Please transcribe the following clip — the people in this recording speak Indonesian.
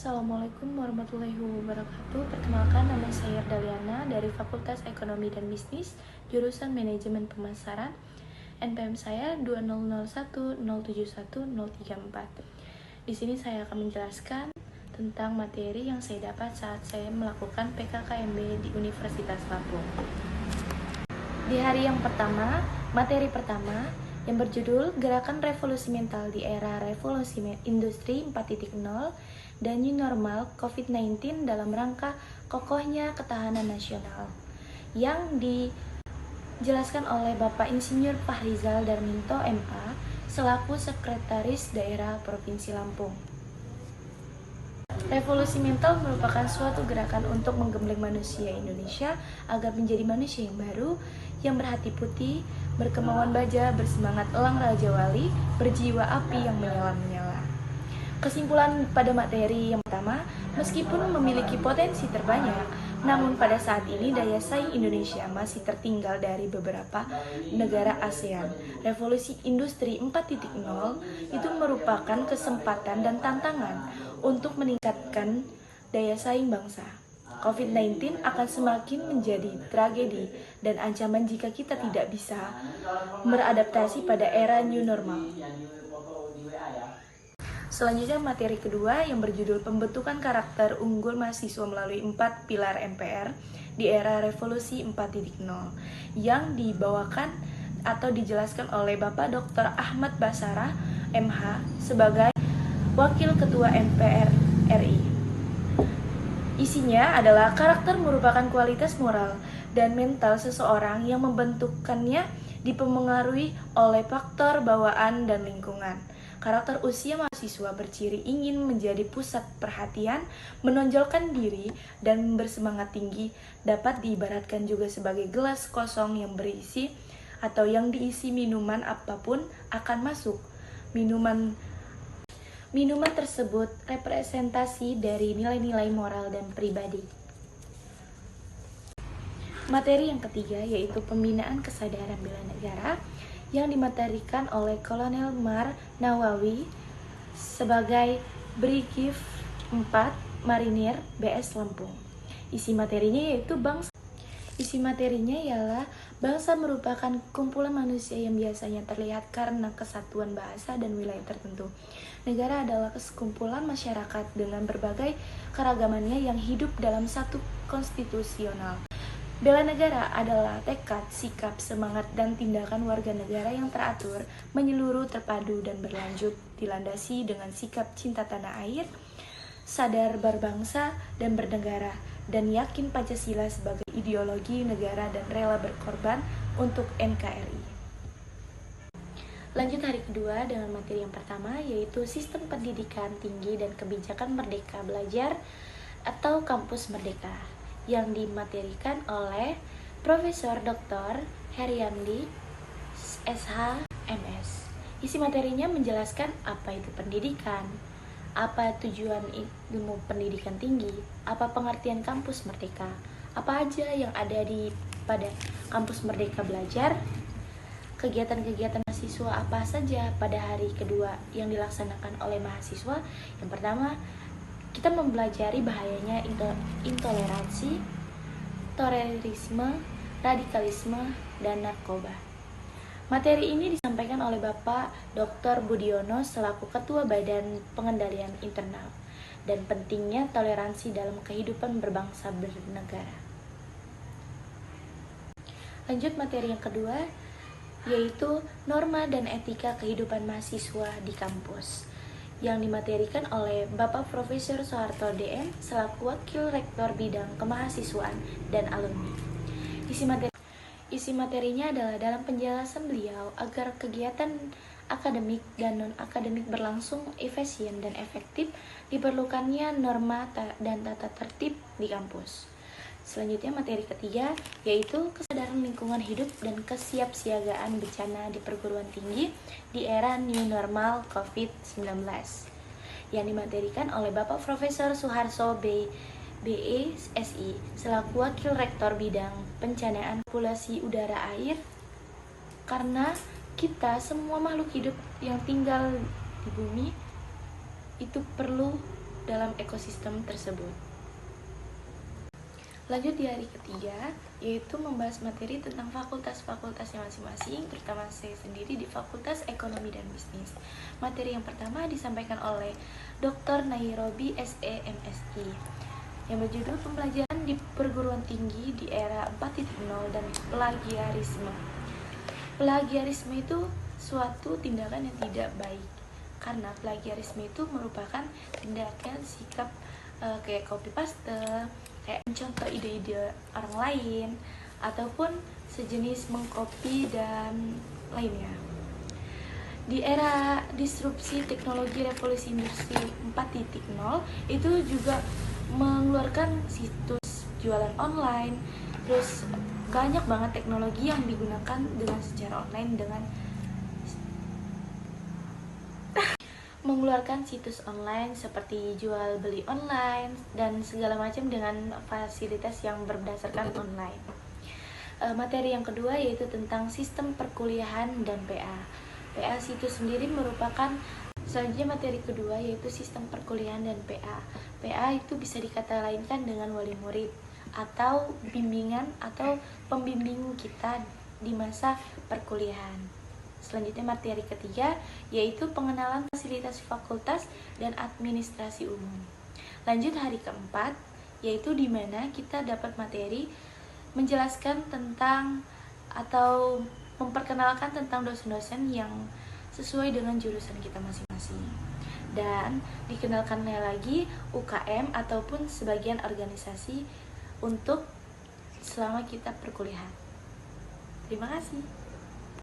Assalamualaikum warahmatullahi wabarakatuh. Perkenalkan, nama saya Daliana dari Fakultas Ekonomi dan Bisnis, jurusan Manajemen Pemasaran. NPM saya 20010711034. Di sini saya akan menjelaskan tentang materi yang saya dapat saat saya melakukan PKKMB di Universitas Lampung. Di hari yang pertama, materi pertama yang berjudul Gerakan Revolusi Mental di Era Revolusi Industri 4.0 dan New Normal COVID-19 dalam rangka kokohnya ketahanan nasional, yang dijelaskan oleh Bapak Insinyur Fahrizal Darminto MA selaku Sekretaris Daerah Provinsi Lampung. Revolusi mental merupakan suatu gerakan untuk menggembleng manusia Indonesia agar menjadi manusia yang baru, yang berhati putih, berkemauan baja, bersemangat elang raja wali, berjiwa api yang menyala-menyala. Kesimpulan pada materi yang pertama, meskipun memiliki potensi terbanyak, namun pada saat ini daya saing Indonesia masih tertinggal dari beberapa negara ASEAN. Revolusi Industri 4.0 itu merupakan kesempatan dan tantangan untuk meningkatkan daya saing bangsa. COVID-19 akan semakin menjadi tragedi dan ancaman jika kita tidak bisa beradaptasi pada era new normal. Selanjutnya materi kedua yang berjudul Pembentukan Karakter Unggul Mahasiswa melalui 4 Pilar MPR di Era Revolusi 4.0 yang dibawakan atau dijelaskan oleh Bapak Dr. Ahmad Basarah MH sebagai Wakil Ketua MPR RI. Isinya adalah karakter merupakan kualitas moral dan mental seseorang yang membentukannya dipengaruhi oleh faktor bawaan dan lingkungan. Karakter usia mahasiswa berciri ingin menjadi pusat perhatian, menonjolkan diri, dan bersemangat tinggi, dapat diibaratkan juga sebagai gelas kosong yang berisi atau yang diisi minuman apapun akan masuk. Minuman tersebut representasi dari nilai-nilai moral dan pribadi. Materi yang ketiga yaitu Pembinaan Kesadaran Bela Negara yang dimaterikan oleh Kolonel Mar Nawawi sebagai Brigif 4 Marinir BS Lampung. Isi materinya ialah bangsa merupakan kumpulan manusia yang biasanya terlihat karena kesatuan bahasa dan wilayah tertentu. Negara adalah sekumpulan masyarakat dengan berbagai keragamannya yang hidup dalam satu konstitusional. Bela negara adalah tekad, sikap, semangat, dan tindakan warga negara yang teratur, menyeluruh, terpadu, dan berlanjut, dilandasi dengan sikap cinta tanah air, sadar berbangsa dan bernegara, dan yakin Pancasila sebagai ideologi negara dan rela berkorban untuk NKRI. Lanjut hari kedua dengan materi yang pertama yaitu Sistem Pendidikan Tinggi dan Kebijakan Merdeka Belajar atau Kampus Merdeka yang dimaterikan oleh Profesor Dr. Heriandi SH MS. Isi materinya menjelaskan apa itu pendidikan, apa tujuan ilmu pendidikan tinggi, apa pengertian kampus merdeka, apa aja yang ada pada kampus merdeka belajar, kegiatan-kegiatan mahasiswa apa saja pada hari kedua yang dilaksanakan oleh mahasiswa. Yang pertama, kita mempelajari bahayanya intoleransi, terorisme, radikalisme, dan narkoba. Materi ini disampaikan oleh Bapak Dr. Budiono selaku Ketua Badan Pengendalian Internal dan pentingnya toleransi dalam kehidupan berbangsa bernegara. Lanjut materi yang kedua yaitu Norma dan Etika Kehidupan Mahasiswa di Kampus yang dimaterikan oleh Bapak Profesor Soeharto DM selaku Wakil Rektor Bidang Kemahasiswaan dan Alumni. Isi materinya adalah dalam penjelasan beliau agar kegiatan akademik dan non-akademik berlangsung efisien dan efektif, diperlukannya norma dan tata tertib di kampus. Selanjutnya materi ketiga yaitu kesadaran lingkungan hidup dan kesiapsiagaan bencana di perguruan tinggi di era new normal COVID-19 yang dimaterikan oleh Bapak Profesor Suharso BESI selaku Wakil Rektor Bidang Pencanaan Populasi Udara Air, karena kita semua makhluk hidup yang tinggal di bumi itu perlu dalam ekosistem tersebut. Lanjut di hari ketiga, yaitu membahas materi tentang fakultas-fakultasnya masing-masing, terutama saya sendiri di Fakultas Ekonomi dan Bisnis. Materi yang pertama disampaikan oleh Dr. Nairobi SE MSI, yang berjudul Pembelajaran di Perguruan Tinggi di Era 4.0 dan Plagiarisme. Plagiarisme itu suatu tindakan yang tidak baik, karena plagiarisme itu merupakan tindakan sikap kayak copy paste, kayak mencontoh ide-ide orang lain, ataupun sejenis mengcopy dan lainnya. Di era disrupsi teknologi revolusi industri 4.0 itu juga mengeluarkan situs jualan online, terus banyak banget teknologi yang digunakan dengan secara online dengan mengeluarkan situs online seperti jual beli online dan segala macam dengan fasilitas yang berdasarkan online. Materi yang kedua yaitu tentang sistem perkuliahan dan PA. PA itu sendiri merupakan selanjutnya materi kedua yaitu sistem perkuliahan dan PA. PA itu bisa dikata lainkan dengan wali murid atau bimbingan atau pembimbing kita di masa perkuliahan. Selanjutnya materi ketiga yaitu pengenalan fasilitas fakultas dan administrasi umum. Lanjut hari keempat yaitu di mana kita dapat materi menjelaskan tentang atau memperkenalkan tentang dosen-dosen yang sesuai dengan jurusan kita masing-masing. Dan dikenalkannya lagi UKM ataupun sebagian organisasi untuk selama kita perkuliahan. Terima kasih.